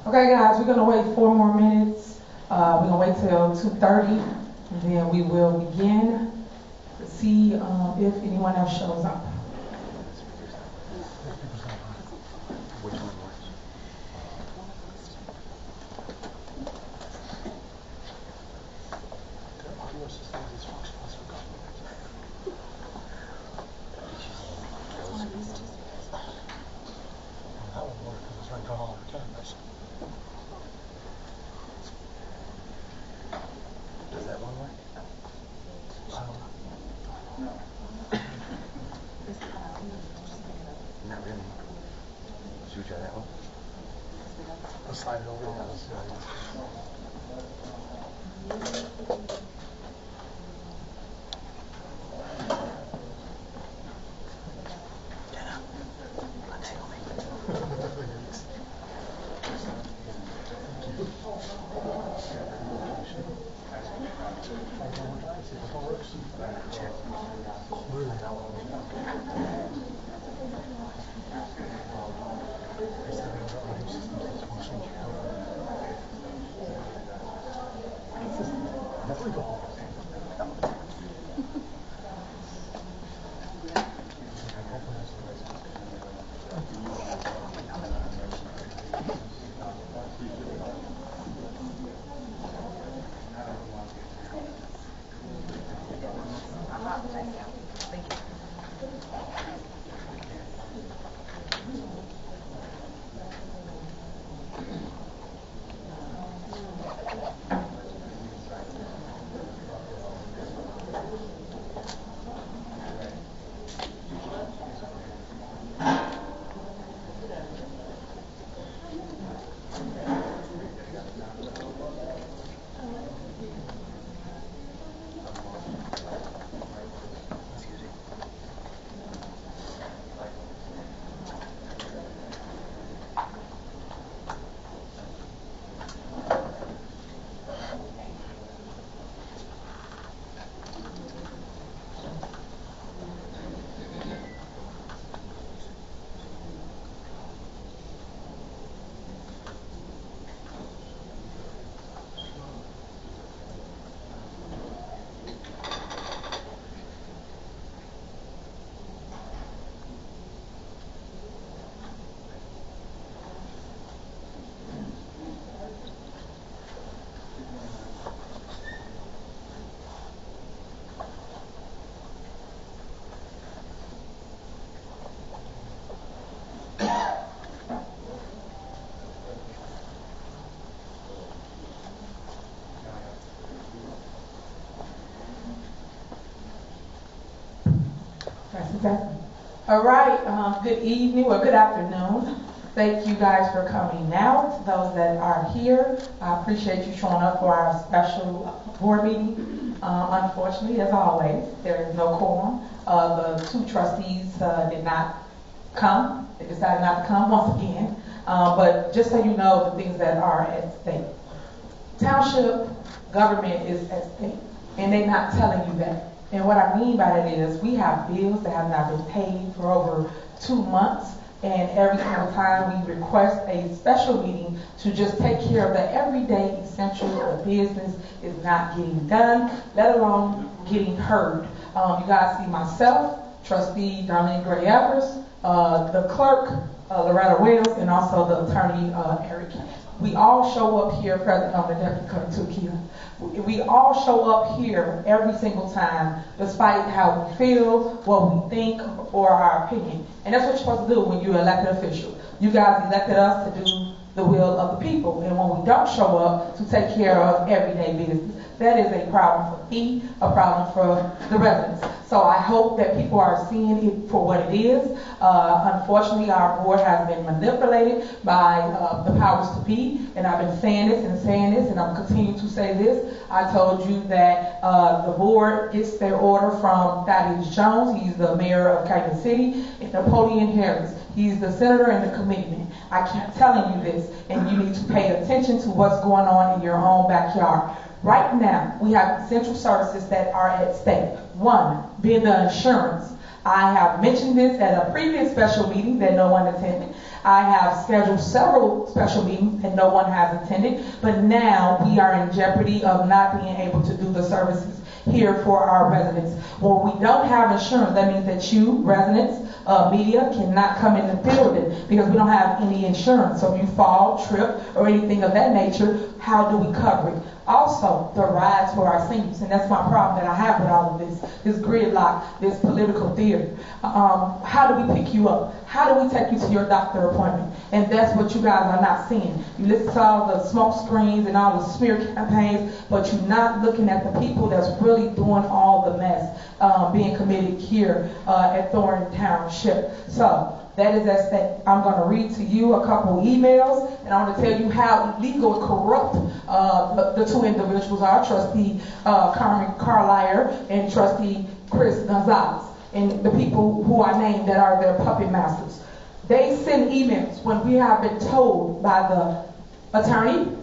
Okay, guys, we're going to wait 4 more minutes. We're going to wait till 2:30, and then we will begin to see if anyone else shows up. Which one works? Their audio system is dysfunctional as fuck. That won't work because it's running all the time. Does that one work? No. Not really. Should we try that one? Let's slide it over. Yeah, let's see how it All right, good evening or good afternoon. Thank you guys for coming out. To those that are here, I appreciate you showing up for our special board meeting. Unfortunately, as always, there is no quorum. The 2 trustees did not come. They decided not to come once again. But just so you know the things that are at stake. Township government is at stake, and they're not telling you that. And what I mean by that is we have bills that have not been paid for over 2 months, and every single time we request a special meeting to just take care of the everyday essentials of business is not getting done, let alone getting heard. You guys see myself, Trustee Darlene Gray Evers, the clerk, Loretta Williams, and also the attorney, Eric. We all show up here, President of the Deputy Clerk Tukia. We all show up here every single time, despite how we feel, what we think, or our opinion. And that's what you're supposed to do when you're an elected official. You guys elected us to do the will of the people. And when we don't show up to take care of everyday business, that is a problem for me, a problem for the residents. So I hope that people are seeing it for what it is. Unfortunately, our board has been manipulated by the powers to be, and I've been saying this, and I'm continuing to say this. I told you that the board gets their order from Thaddeus Jones. He's the mayor of Kansas City, and Napoleon Harris. He's the senator and the committeeman. I keep telling you this, and you need to pay attention to what's going on in your own backyard. Right now, we have essential services that are at stake. One, being the insurance. I have mentioned this at a previous special meeting that no one attended. I have scheduled several special meetings and no one has attended, but now we are in jeopardy of not being able to do the services here for our residents. When we don't have insurance, that means that you, residents, media, cannot come in the building because we don't have any insurance. So if you fall, trip, or anything of that nature, how do we cover it? Also, the rides for our seniors, and that's my problem that I have with all of this gridlock, this political theater. How do we pick you up? How do we take you to your doctor appointment? And that's what you guys are not seeing. You listen to all the smoke screens and all the smear campaigns, but you're not looking at the people that's really doing all the mess being committed here at Thornton Township. So that is at stake. I'm going to read to you a couple emails, and I want to tell you how illegal and corrupt the two individuals are, Trustee Carmen Carlier and Trustee Chris Gonzalez, and the people who I named that are their puppet masters. They send emails when we have been told by the attorney,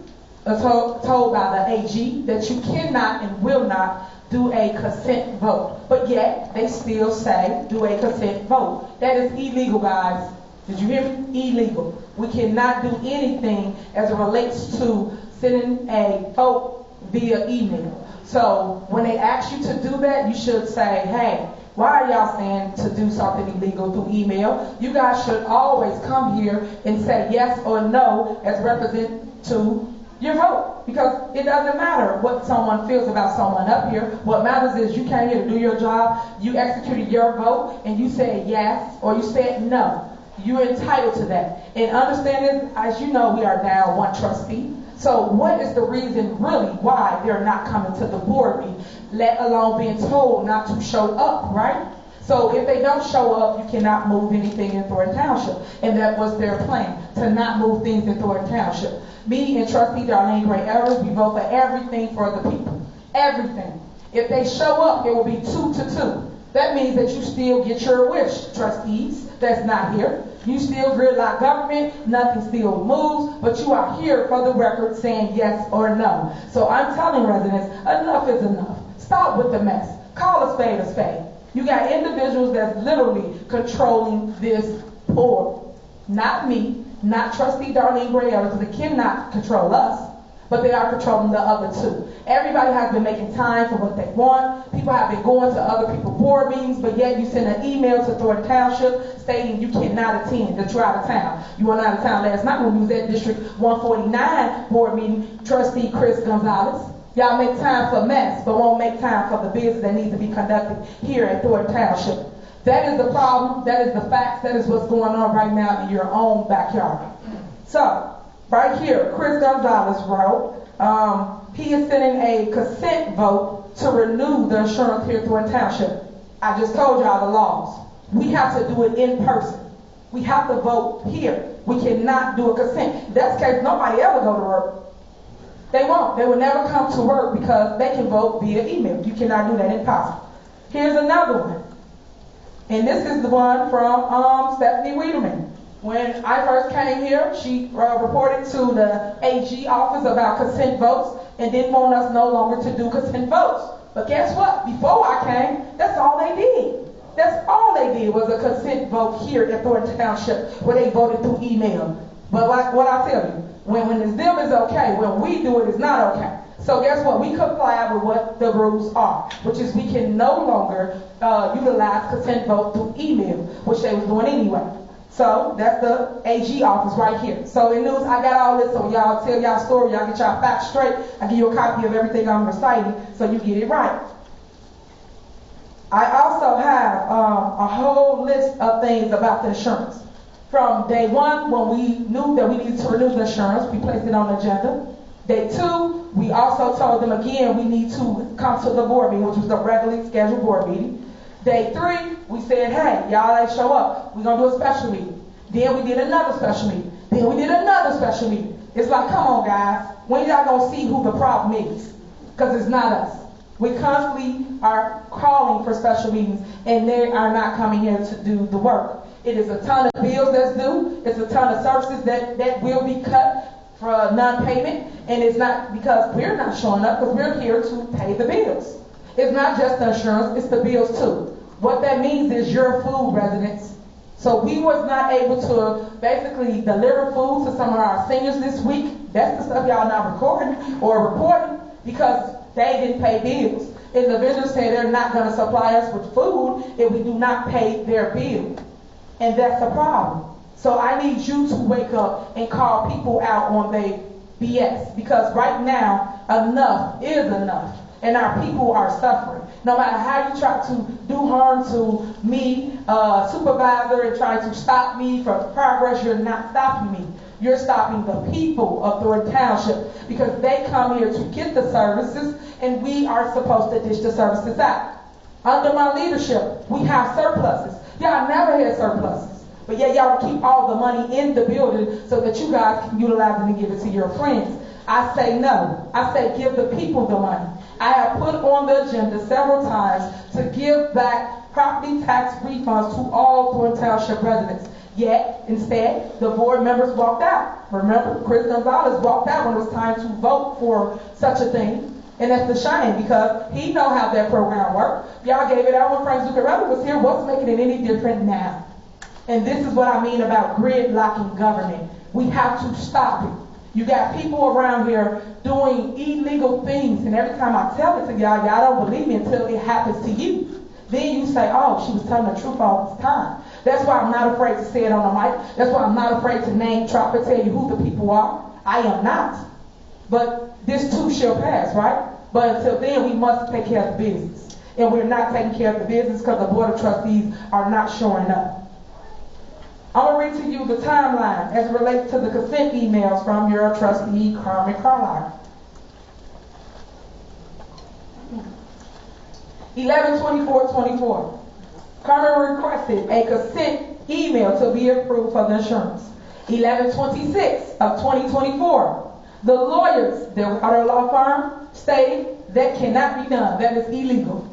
told by the AG, that you cannot and will not do a consent vote. But yet, they still say, do a consent vote. That is illegal, guys. Did you hear me? Illegal. We cannot do anything as it relates to sending a vote via email. So, when they ask you to do that, you should say, hey, why are y'all saying to do something illegal through email? You guys should always come here and say yes or no as represent to your vote, because it doesn't matter what someone feels about someone up here. What matters is you came here to do your job, you executed your vote, and you said yes or you said no. You're entitled to that. And understand this, as you know, we are down one trustee. So what is the reason really why they're not coming to the board meeting, let alone being told not to show up, right? So if they don't show up, you cannot move anything in Thornton Township. And that was their plan, to not move things in Thornton Township. Me and Trustee Darlene Gray Evers, we vote for everything for the people. Everything. If they show up, it will be 2-2. That means that you still get your wish, trustees that's not here. You still gridlock government, nothing still moves, but you are here for the record saying yes or no. So I'm telling residents, enough is enough. Stop with the mess. Call a spade a spade. You got individuals that's literally controlling this board. Not me, not Trustee Darlene Gray, because they cannot control us, but they are controlling the other two. Everybody has been making time for what they want. People have been going to other people's board meetings, but yet you send an email to Thornton Township stating you cannot attend, that you're out of town. You were out of town last night when we was at District 149 board meeting, Trustee Chris Gonzalez. Y'all make time for mess, but won't make time for the business that needs to be conducted here at Thornton Township. That is the problem, that is the facts, that is what's going on right now in your own backyard. So, right here, Chris Gonzalez wrote, he is sending a consent vote to renew the insurance here at Thornton Township. I just told y'all the laws. We have to do it in person. We have to vote here. We cannot do a consent. In that case, nobody ever go to work. They won't. They will never come to work because they can vote via email. You cannot do that, impossible. Here's another one. And this is the one from Stephanie Wiedemann. When I first came here, she reported to the AG office about consent votes and didn't want us no longer to do consent votes. But guess what? Before I came, that's all they did. That's all they did was a consent vote here at Thornton Township where they voted through email. But like what I tell you, when it's them is okay, when we do it, it's not okay. So guess what? We comply with what the rules are, which is we can no longer utilize consent vote through email, which they was doing anyway. So that's the AG office right here. So in news, I got all this, so y'all tell y'all story, y'all get y'all facts straight. I give you a copy of everything I'm reciting so you get it right. I also have a whole list of things about the insurance. From day one, when we knew that we needed to renew the insurance, we placed it on the agenda. Day two, we also told them again we need to come to the board meeting, which was the regularly scheduled board meeting. Day three, we said, hey, y'all ain't show up. We're going to do a special meeting. Then we did another special meeting. Then we did another special meeting. It's like, come on, guys. When y'all going to see who the problem is? Because it's not us. We constantly are calling for special meetings, and they are not coming here to do the work. It is a ton of bills that's due. It's a ton of services that will be cut for non-payment. And it's not because we're not showing up, because we're here to pay the bills. It's not just the insurance, it's the bills too. What that means is your food, residents. So we was not able to basically deliver food to some of our seniors this week. That's the stuff y'all not recording or reporting because they didn't pay bills. And the vendors say they're not going to supply us with food if we do not pay their bill. And that's a problem. So I need you to wake up and call people out on their BS. Because right now, enough is enough. And our people are suffering. No matter how you try to do harm to me, supervisor, and try to stop me from progress, you're not stopping me. You're stopping the people of Thornton Township because they come here to get the services and we are supposed to dish the services out. Under my leadership, we have surpluses. Y'all never had surpluses. But yet y'all keep all the money in the building so that you guys can utilize it and give it to your friends. I say no. I say give the people the money. I have put on the agenda several times to give back property tax refunds to all Thornton Township residents. Yet, instead, the board members walked out. Remember, Chris Gonzalez walked out when it was time to vote for such a thing. And that's the shame because he know how that program worked. Y'all gave it out when Frank Zuccarelli was here. What's making it any different now? And this is what I mean about gridlocking government. We have to stop it. You got people around here doing illegal things, and every time I tell it to y'all, y'all don't believe me until it happens to you. Then you say, oh, she was telling the truth all this time. That's why I'm not afraid to say it on the mic. That's why I'm not afraid to name, drop, and tell you who the people are. I am not. But this too shall pass, right? But until then, we must take care of the business. And we're not taking care of the business because the Board of Trustees are not showing up. I'm going to read to you the timeline as it relates to the consent emails from your trustee, Carmen Carlisle. 11/24/24. Carmen requested a consent email to be approved for the insurance. 11/26/2024. The lawyers, the other law firm, stated that cannot be done. That is illegal.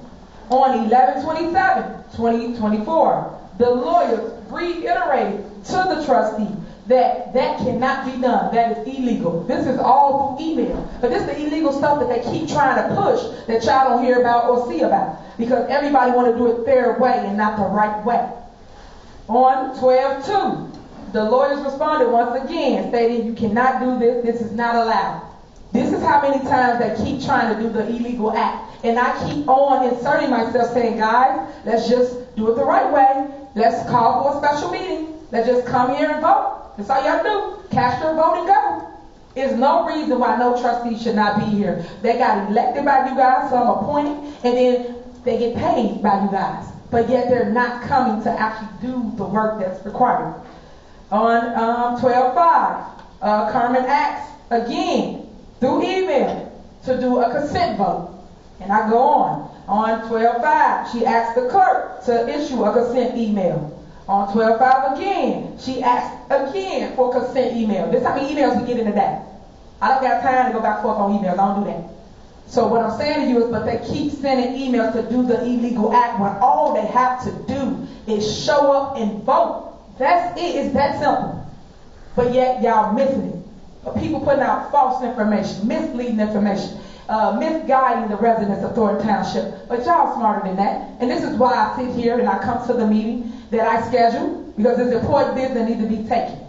On 11/27/2024, the lawyers reiterated to the trustee that cannot be done. That is illegal. This is all through email. But this is the illegal stuff that they keep trying to push that y'all don't hear about or see about. Because everybody want to do it their way and not the right way. On 12/2, the lawyers responded once again, stating you cannot do this. This is not allowed. This is how many times they keep trying to do the illegal act. And I keep on inserting myself saying, guys, let's just do it the right way. Let's call for a special meeting. Let's just come here and vote. That's all y'all do. Cast your vote and go. There's no reason why no trustee should not be here. They got elected by you guys, so I'm appointed, and then they get paid by you guys. But yet they're not coming to actually do the work that's required. On 12/5, Carmen asked again through email to do a consent vote. And I go on. On 12/5, she asked the clerk to issue a consent email. On 12/5 again, she asked again for consent email. This is how many emails we get in a day. I don't got time to go back and forth on emails. I don't do that. So what I'm saying to you is, but they keep sending emails to do the illegal act when all they have to do is show up and vote. That's it. It's that simple. But yet y'all missing it. People putting out false information, misleading information, misguiding the residents of Thornton Township. But y'all smarter than that. And this is why I sit here and I come to the meeting that I schedule, because it's important business that needs to be taken.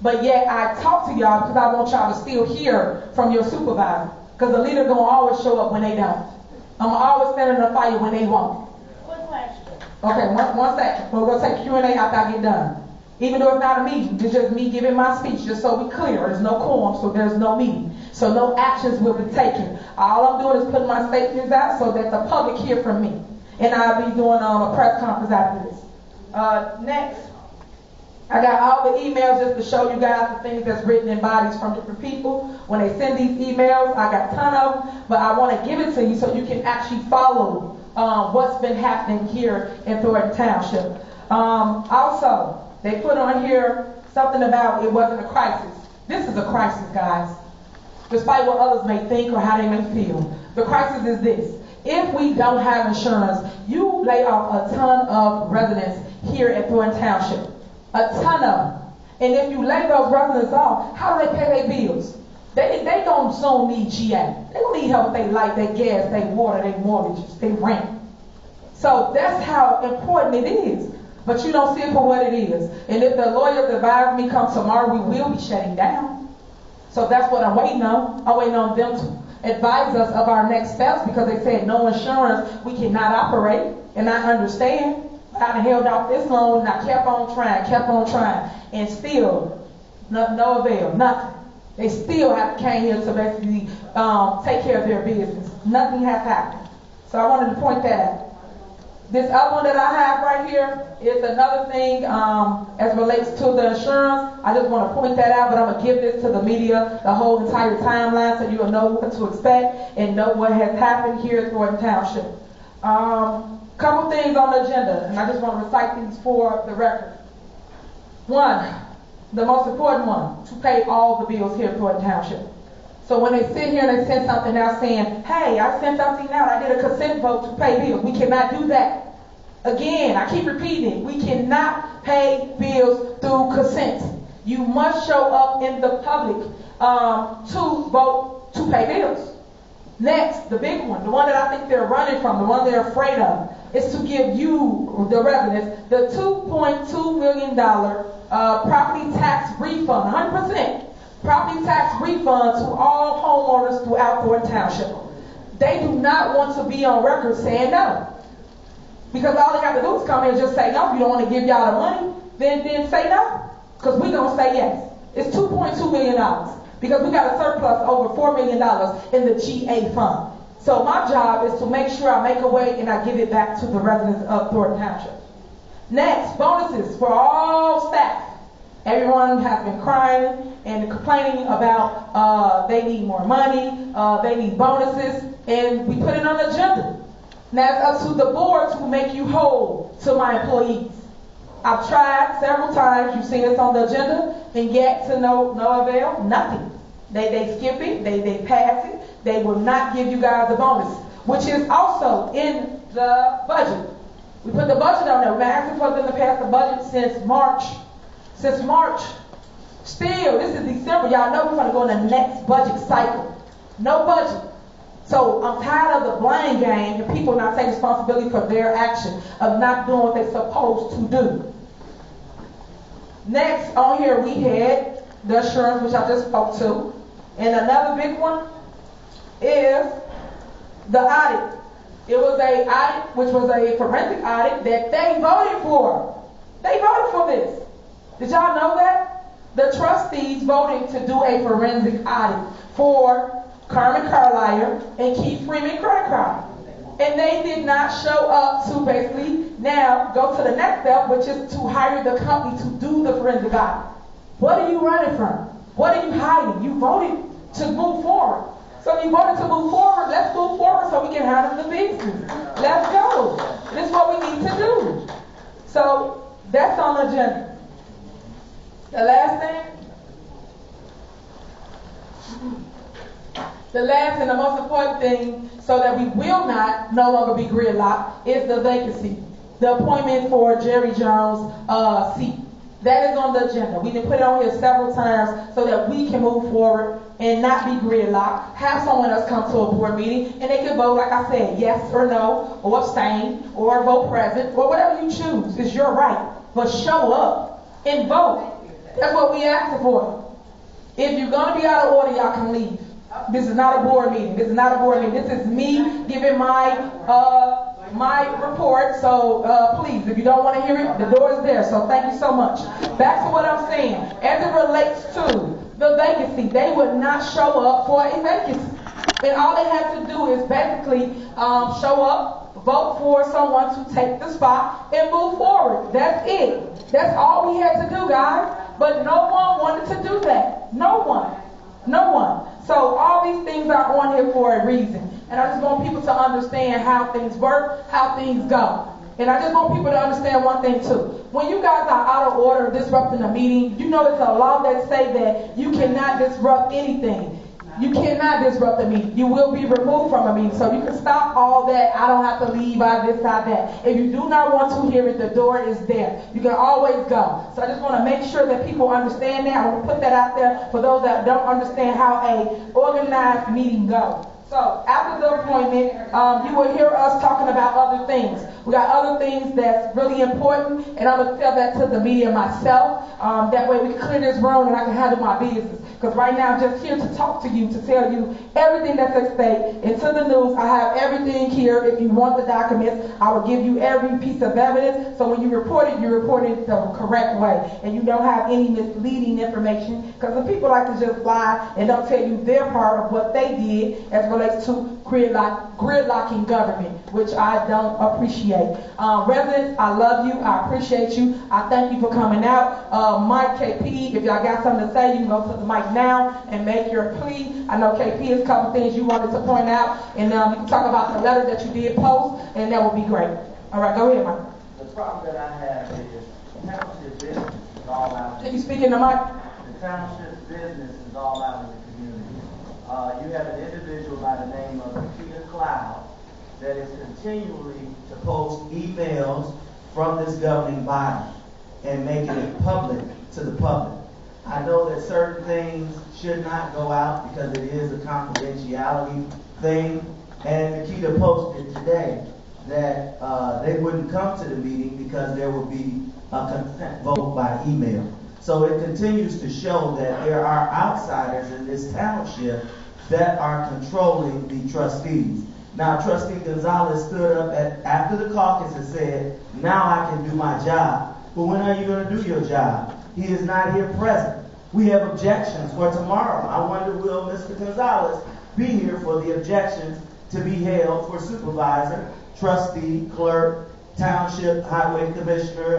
But yet I talk to y'all because I want y'all to still hear from your supervisor. Because the leader gonna always show up when they don't. I'm always standing in the fire when they won't. Quick question. Okay, one second. We're gonna take Q&A after I get done. Even though it's not a meeting, it's just me giving my speech, just so we clear. There's no quorum, so there's no meeting. So no actions will be taken. All I'm doing is putting my statements out so that the public hear from me. And I'll be doing a press conference after this. Next, I got all the emails just to show you guys the things that's written in bodies from different people. When they send these emails, I got a ton of them, but I want to give it to you so you can actually follow what's been happening here in Thornton Township. Also, they put on here something about it wasn't a crisis. This is a crisis, guys. Despite what others may think or how they may feel. The crisis is this. If we don't have insurance, you lay off a ton of residents here at Thornton Township. A ton of them. And if you lay those residents off, how do they pay their bills? They don't soon need GA. They don't need help with their light, their gas, their water, their mortgages, their rent. So that's how important it is. But you don't see it for what it is. And if the lawyers advise me come tomorrow, we will be shutting down. So that's what I'm waiting on. I'm waiting on them to advise us of our next steps, because they said no insurance, we cannot operate. And I understand. I done held out this long and I kept on trying, and still no avail, nothing. They still came here to basically take care of their business. Nothing has happened. So I wanted to point that out. This other one that I have right here is another thing as relates to the insurance. I just want to point that out, but I'm going to give this to the media, the whole entire timeline, so you'll know what to expect and know what has happened here at Thornton Township. Couple things on the agenda, and I just want to recite these for the record. One, the most important one, to pay all the bills here at Thornton Township. So when they sit here and they send something out saying, hey, I sent something out, I did a consent vote to pay bills. We cannot do that. Again, I keep repeating, we cannot pay bills through consent. You must show up in the public to vote to pay bills. Next, the big one, the one that I think they're running from, the one they're afraid of, is to give you, the residents, the $2.2 million property tax refund, 100% property tax refund to all homeowners throughout Thornton Township. They do not want to be on record saying no. Because all they have to do is come in and just say no. If you don't want to give y'all the money, then say no. Because we're going to say yes. It's $2.2 million. Because we got a surplus over $4 million in the GA fund. So my job is to make sure I make a way and I give it back to the residents of Thornton Township. Next, bonuses for all staff. Everyone has been crying and complaining about they need more money, they need bonuses, and we put it on the agenda. Now it's up to the board to make you whole to my employees. I've tried several times, you've seen this on the agenda, and yet to no avail, nothing. They skip it, they pass it, they will not give you guys a bonus, which is also in the budget. We put the budget on there. We've been asking for them to pass the budget since March. Still, this is December. Y'all know we're going to go in the next budget cycle. No budget. So I'm tired of the blame game and people not taking responsibility for their action of not doing what they're supposed to do. Next on here we had the insurance, which I just spoke to. And another big one is the audit. It was an audit, which was a forensic audit that they voted for. They voted for this. Did y'all know that? The trustees voted to do a forensic audit for Carmen Carlisle and Keith Freeman Crackraw. And they did not show up to basically now go to the next step, which is to hire the company to do the forensic audit. What are you running from? What are you hiding? You voted to move forward. So you voted to move forward. Let's move forward so we can handle the business. Let's go. This is what we need to do. So that's on the agenda. The last and the most important thing, so that we will not no longer be gridlocked, is the vacancy. The appointment for Jerry Jones' seat. That is on the agenda. We can put it on here several times so that we can move forward and not be gridlocked. Have someone else come to a board meeting and they can vote, like I said, yes or no, or abstain, or vote present, or whatever you choose. It's your right. But show up and vote. That's what we asked for. If you're going to be out of order, y'all can leave. This is not a board meeting. This is not a board meeting. This is me giving my report. So please, if you don't want to hear it, the door is there. So thank you so much. Back to what I'm saying. As it relates to the vacancy, they would not show up for a vacancy. And all they have to do is basically show up, vote for someone to take the spot, and move forward. That's it. That's all we had to do, guys. But no one wanted to do that. No one. No one. So all these things are on here for a reason. And I just want people to understand how things work, how things go. And I just want people to understand one thing too. When you guys are out of order, disrupting a meeting, you know it's a law that say that you cannot disrupt anything. You cannot disrupt the meeting. You will be removed from a meeting. So you can stop all that. I don't have to leave, this, that. If you do not want to hear it, the door is there. You can always go. So I just want to make sure that people understand that. I want to put that out there for those that don't understand how a organized meeting goes. So after the appointment, you will hear us talking about other things. We got other things that's really important, and I'm going to tell that to the media myself. That way we can clear this room and I can handle my business. Because right now I'm just here to talk to you, to tell you everything that's at stake. And to the news, I have everything here. If you want the documents, I will give you every piece of evidence. So when you report it the correct way. And you don't have any misleading information. Because the people like to just lie and don't tell you their part of what they did as relates to gridlocking government, which I don't appreciate. Residents, I love you. I appreciate you. I thank you for coming out. Mike, KP, if y'all got something to say, you can go to the mic now and make your plea. I know KP has a couple things you wanted to point out, and you can talk about the letter that you did post, and that would be great. All right, go ahead, Mike. The problem that I have is township business is all out. Can you speak in the mic? The township business is all out in the community. You have an individual by the name of Peter Cloud that is continually to post emails from this governing body and making it public to the public. I know that certain things should not go out because it is a confidentiality thing, and Nikita posted today that they wouldn't come to the meeting because there would be a consent vote by email. So it continues to show that there are outsiders in this township that are controlling the trustees. Now, Trustee Gonzalez stood up after the caucus and said, now I can do my job. But when are you going to do your job? He is not here present. We have objections for tomorrow. I wonder, will Mr. Gonzalez be here for the objections to be held for supervisor, trustee, clerk, township, highway commissioner,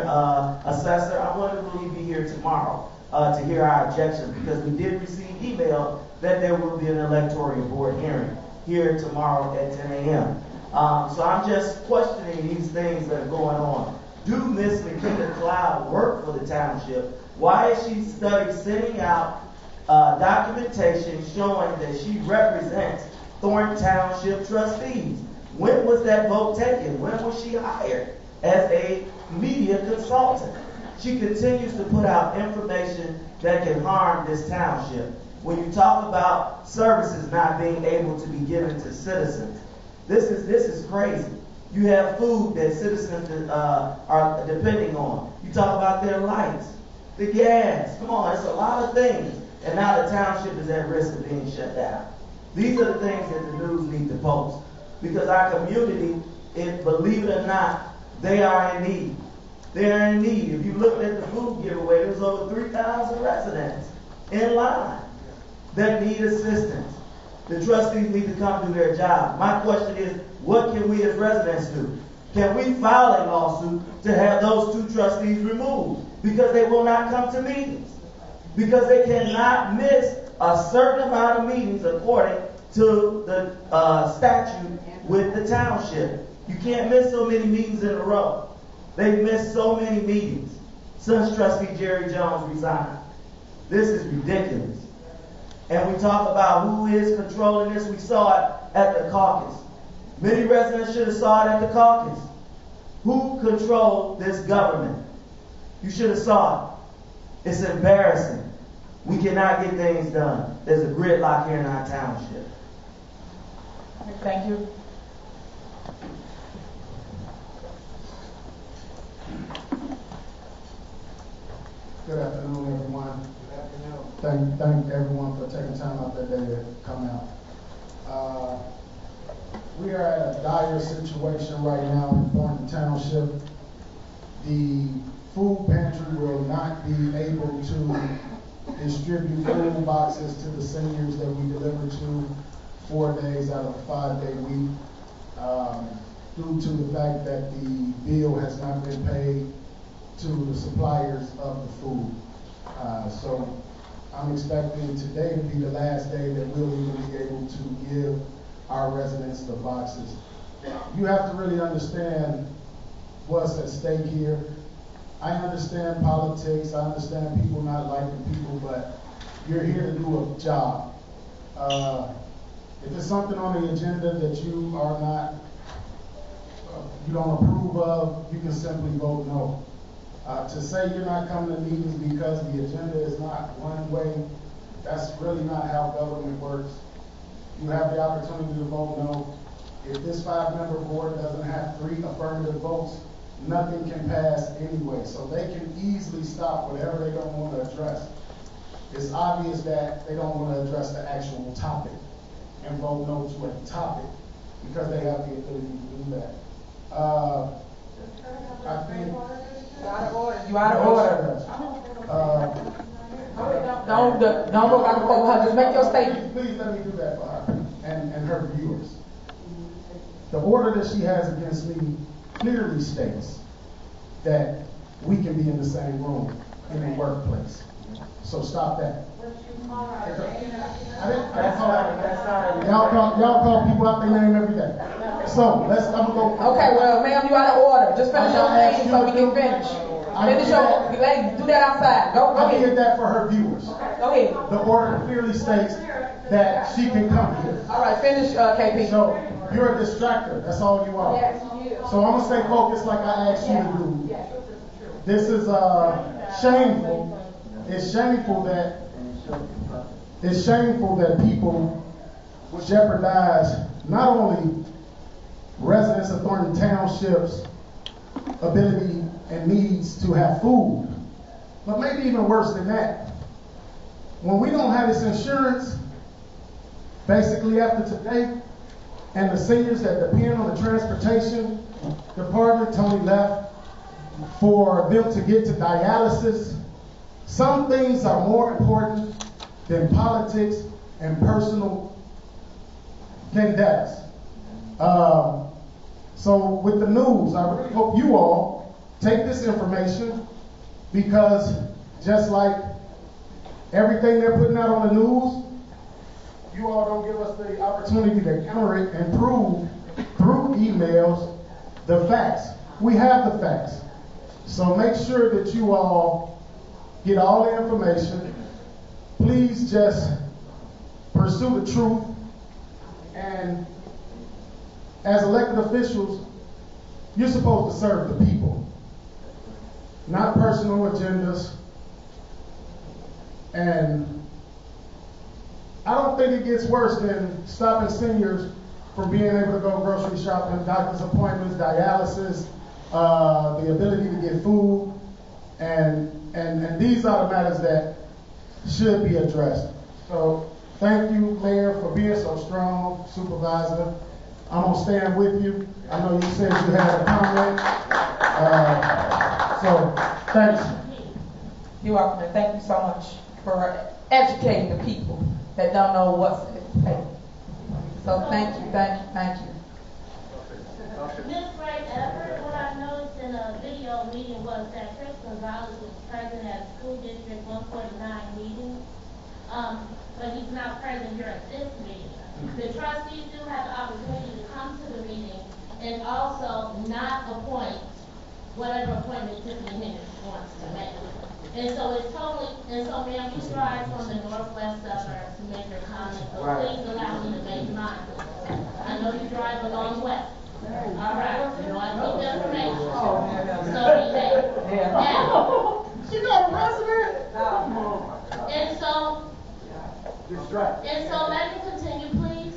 assessor? I wonder, will he be here tomorrow to hear our objections? Because we did receive email that there will be an electoral board hearing here tomorrow at 10 a.m. So I'm just questioning these things that are going on. Do Miss Nikita Cloud work for the township? Why is she sending out documentation showing that she represents Thornton Township trustees? When was that vote taken? When was she hired as a media consultant? She continues to put out information that can harm this township. When you talk about services not being able to be given to citizens, this is crazy. You have food that citizens are depending on. You talk about their lights, the gas. Come on, it's a lot of things. And now the township is at risk of being shut down. These are the things that the news need to post. Because our community, believe it or not, they are in need. They are in need. If you looked at the food giveaway, there's over 3,000 residents in line that need assistance. The trustees need to come do their job. My question is, what can we as residents do? Can we file a lawsuit to have those two trustees removed? Because they will not come to meetings. Because they cannot miss a certain amount of meetings according to the statute with the township. You can't miss so many meetings in a row. They've missed so many meetings since Trustee Jerry Jones resigned. This is ridiculous. And we talk about who is controlling this. We saw it at the caucus. Many residents should have saw it at the caucus. Who controlled this government? You should have saw it. It's embarrassing. We cannot get things done. There's a gridlock here in our township. Thank you. Good afternoon, everyone. Good afternoon. Thank everyone for taking time out their day to come out. We are at a dire situation right now in Thornton Township. The food pantry will not be able to distribute food boxes to the seniors that we deliver to 4 days out of a 5-day week due to the fact that the bill has not been paid to the suppliers of the food. So I'm expecting today to be the last day that we'll even be able to give our residents the boxes. You have to really understand what's at stake here. I understand politics, I understand people not liking people, but you're here to do a job. If it's something on the agenda that you are not, you don't approve of, you can simply vote no. To say you're not coming to meetings because the agenda is not one way, that's really not how government works. You have the opportunity to vote no. If this 5-member board doesn't have 3 affirmative votes, nothing can pass anyway. So they can easily stop whatever they don't want to address. It's obvious that they don't want to address the actual topic and vote no to a topic because they have the ability to do that. I think You out of order. You out of order. Don't go back and forth with her. Just make your statement. Please let me do that for her and her viewers. The order that she has against me clearly states that we can be in the same room in a workplace. So stop that. Y'all call people out their name every day. So I'm gonna go. Okay, well, ma'am, you out of order. Just finish your thing so we can finish. Finish your, lady, do that outside. Go I ahead. did that for her viewers. Go ahead. The order clearly states that she can come here. All right, finish, KP. So you're a distractor. That's all you are. Yes, you. So I'm gonna stay focused like I asked you to do. This is shameful. It's shameful that people would jeopardize not only residents of Thornton Township's ability and needs to have food, but maybe even worse than that. When we don't have this insurance, basically after today, and the seniors that depend on the transportation department, Tony left, for them to get to dialysis, some things are more important than politics and personal vendettas. So with the news, I really hope you all take this information, because just like everything they're putting out on the news, you all don't give us the opportunity to counter it and prove through emails the facts. We have the facts. So make sure that you all get all the information. Please just pursue the truth. And as elected officials, you're supposed to serve the people, not personal agendas. And I don't think it gets worse than stopping seniors from being able to go grocery shopping, doctor's appointments, dialysis, the ability to get food, and these are the matters that should be addressed. So thank you, Mayor, for being so strong, Supervisor. I'm gonna stand with you. I know you said you had a comment, so thanks. You're welcome, and thank you so much for educating the people that don't know what's at stake. So thank you. Ms. Wright, what I noticed in a video meeting was that Chris Gonzalez was present at School District 149 meeting, but he's not present here at this meeting. The trustees do have the opportunity to come to the meeting and also not appoint whatever appointment Tiffany Henyard wants to make. And so it's totally, and so ma'am, you drive from the northwest suburbs to make your comment, so please allow me to make mine. I know you drive along west. All right, you know I need the information. So be that. Now, She got a resident? and so let me continue, please.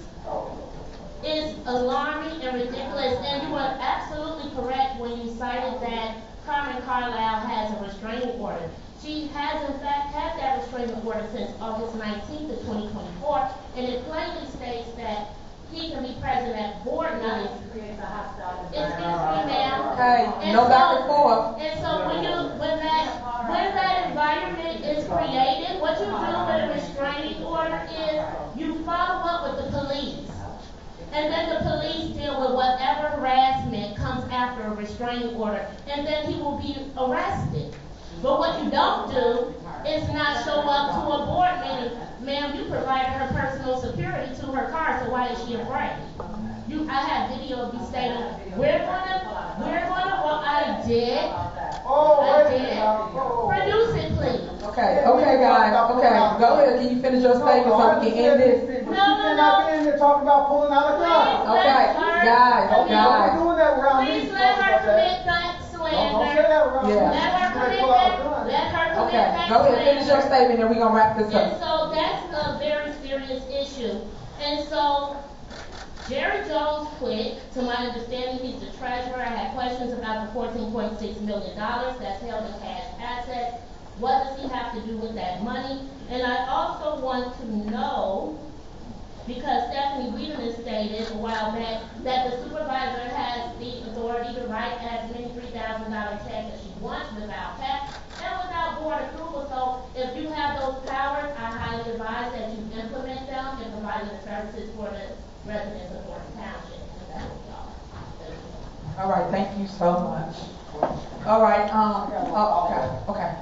It's alarming and ridiculous, and you are absolutely correct when you cited that Carmen Carlisle has a restraining order. She has in fact had that restraining order since August 19th of 2024, and it plainly states that he can be present at board meetings. Excuse me, ma'am. Okay, no back and forth. And so when that environment is created, what you do with a restraining order is you follow up with the police. And then the police deal with whatever harassment comes after a restraining order. And then he will be arrested. But what you don't do is not show up to a board meeting. Ma'am, you provided her personal security to her car, so why is she afraid? I have video of you stating, we're gonna, well, I did. Produce it, please. Okay, guys. Okay, go go ahead, can you finish your statement so we can end this? But you cannot be in here talking about pulling out a gun. Okay, guys. Don't be doing that around me. Please let her commit that slander. Don't say that around me. Yeah. Let her commit Pull out a that, gun. let her commit Okay, that go ahead, finish your slander. statement and we're gonna wrap this And up. so that's a very serious issue. And so Jerry Jones quit. To my understanding, he's the treasurer. I had questions about the $14.6 million that's held in cash assets. What does he have to do with that money? And I also want to know, because Stephanie Wiedemann stated a while back that the supervisor has the authority to write as many $3,000 checks as she wants without tax and without board approval. So if you have those powers, I highly advise that you implement them in providing the services for the residents of Thornton Township. And that will be all. All right, thank you so much. All right, okay.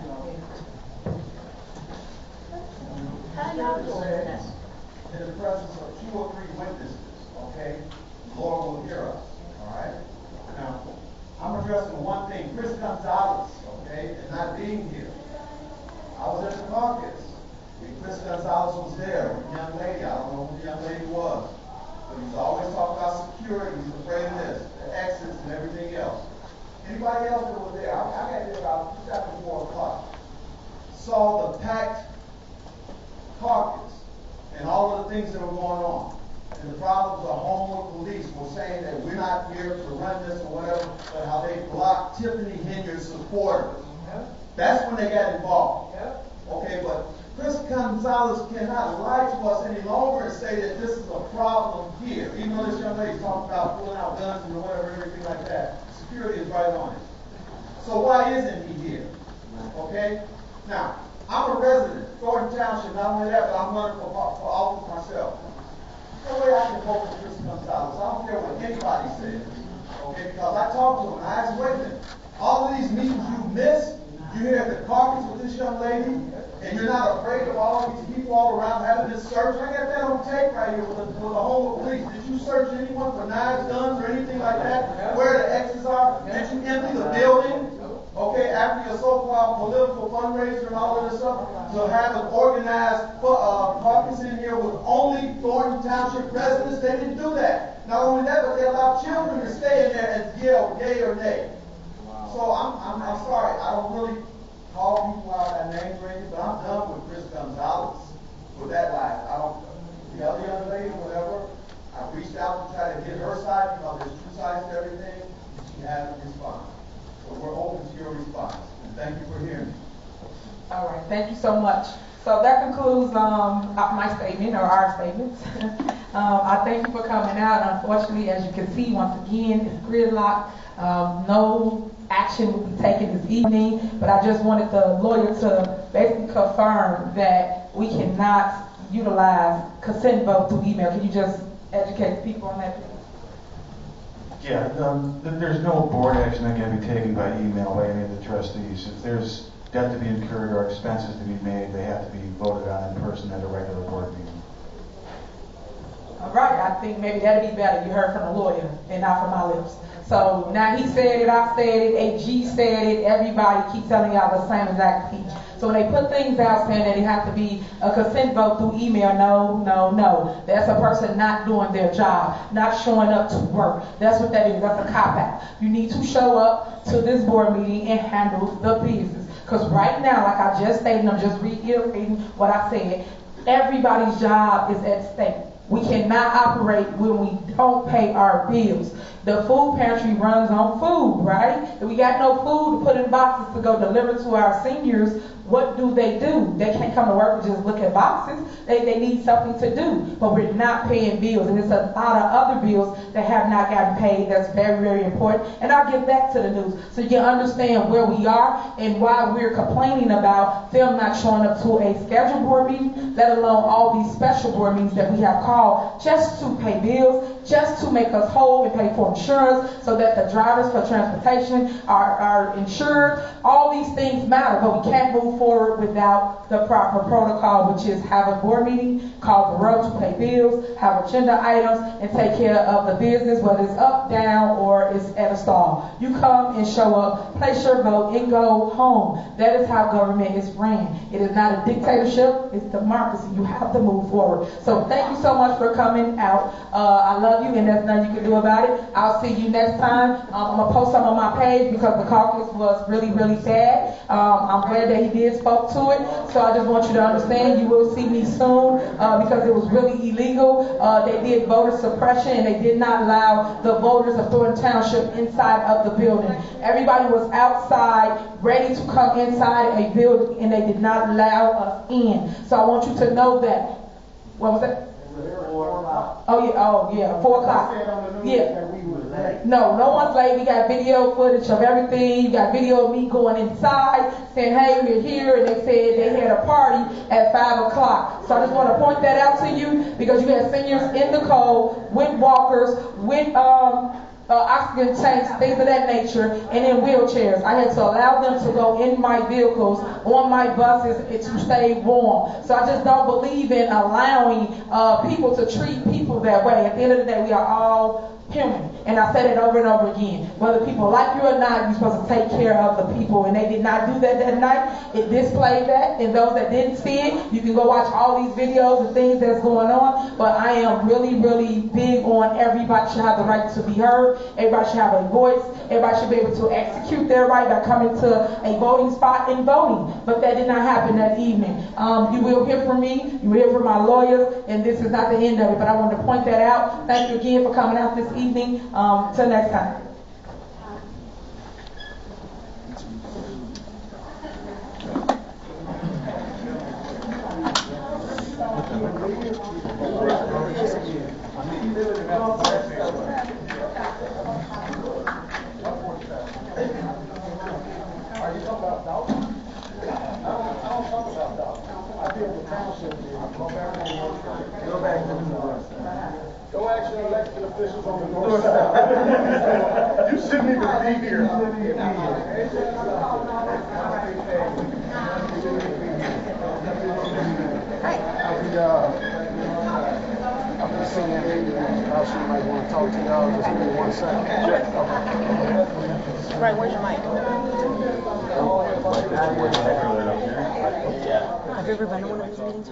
How y'all doing this? In the presence of 2 or 3 witnesses, okay? The Lord will hear us, all right? Now, I'm addressing one thing, Chris Gonzalez, okay, and not being here. I was at the caucus, and Chris Gonzalez was there with a young lady. I don't know who the young lady was, but he's always talking about security. He's afraid of this, the exits and everything else. Anybody else that was there? I got there about just after 4 o'clock. Saw the packed caucus and all of the things that were going on. And the problems the Homewood police were saying that we're not here to run this or whatever, but how they blocked Tiffany Henyard's supporters. That's when they got involved. Okay, but Chris Gonzalez cannot lie to us any longer and say that this is a problem here. Even though this young lady's talking about pulling out guns and whatever, everything like that. Security is right on it. So why isn't he here? Okay? Now, I'm a resident, Thornton Township, not only that, but I'm running for office myself. No way I can vote for Chris Gonzalez. I don't care what anybody says. Okay, because I talked to him and I asked, wait a minute, all of these meetings you missed, you here at the caucus with this young lady, and you're not afraid of all of these people all around having this search? I got that on tape right here with the Homewood police. Did you search anyone for knives, guns, or anything like that? Where the X's are? Did you empty the building? Okay, after your so-called political fundraiser and all of this stuff, to have an organized caucus in here with only Thornton Township residents, they didn't do that. Not only that, but they allowed children to stay in there and yell yay or nay. So I'm sorry, I don't really call people out by names or anything, but I'm done with Chris Gonzalez with that life. I don't, the other young lady, whatever, I reached out to try to get her side because there's 2 sides to everything, and she hasn't responded. So we're open to your response. And thank you for hearing me. All right, thank you so much. So that concludes my statement or our statements. I thank you for coming out. Unfortunately, as you can see, once again, it's gridlock. No action will be taken this evening, but I just wanted the lawyer to basically confirm that we cannot utilize consent vote through email. Can you just educate people on that, please? Yeah, there's no board action that can be taken by email by any of the trustees. If there's debt to be incurred or expenses to be made, they have to be voted on in person at a regular board meeting. All right, I think maybe that'd be better. You heard from the lawyer and not from my lips. So now he said it, I said it, AG said it, everybody keeps telling y'all the same exact speech. So when they put things out saying that it has to be a consent vote through email, no. That's a person not doing their job, not showing up to work. That's what that is. That's a cop-out. You need to show up to this board meeting and handle the business. Because right now, like I just stated, I'm just reiterating what I said, everybody's job is at stake. We cannot operate when we don't pay our bills. The food pantry runs on food, right? If we got no food to put in boxes to go deliver to our seniors, what do? They can't come to work and just look at boxes. They need something to do. But we're not paying bills. And there's a lot of other bills that have not gotten paid. That's very, very important. And I'll get back to the news so you can understand where we are and why we're complaining about them not showing up to a scheduled board meeting, let alone all these special board meetings that we have called just to pay bills, just to make us whole and pay for insurance so that the drivers for transportation are insured. All these things matter, but we can't move forward without the proper protocol, which is have a board meeting, call the roll to pay bills, have agenda items, and take care of the business, whether it's up, down, or it's at a stall. You come and show up, place your vote, and go home. That is how government is ran. It is not a dictatorship, it's democracy. You have to move forward. So thank you so much for coming out. I love you, and there's nothing you can do about it. I'll see you next time. I'm going to post some on my page because the caucus was really, really bad. I'm glad that he did spoke to it. So I just want you to understand you will see me soon because it was really illegal. They did voter suppression, and they did not allow the voters of Thornton Township inside of the building. Everybody was outside ready to come inside a building, and they did not allow us in. So I want you to know that. What was that? 4 o'clock. Oh yeah, 4 o'clock. Yeah. No one's late. We got video footage of everything. You got video of me going inside, saying, hey, we're here, and they said they had a party at 5 o'clock. So I just want to point that out to you because you had seniors in the cold, with walkers, with oxygen tanks, things of that nature, and in wheelchairs. I had to allow them to go in my vehicles, on my buses, to stay warm. So I just don't believe in allowing people to treat people that way. At the end of the day, we are all human. And I said it over and over again. Whether people like you or not, you're supposed to take care of the people. And they did not do that that night. It displayed that. And those that didn't see it, you can go watch all these videos and things that's going on. But I am really, really big on everybody should have the right to be heard. Everybody should have a voice. Everybody should be able to execute their right by coming to a voting spot and voting. But that did not happen that evening. You will hear from me. You will hear from my lawyers. And this is not the end of it. But I wanted to point that out. Thank you again for coming out this evening. Till next time. Are you talking about dog? I don't talk about dog. I deal with township. Go back to the north side. Go ask your elected officials on the north side. You shouldn't even be here. I'll be seeing that lady. She might want to talk to y'all. Just give me 1 second. Right, where's your mic? Have you ever been to one of these meetings?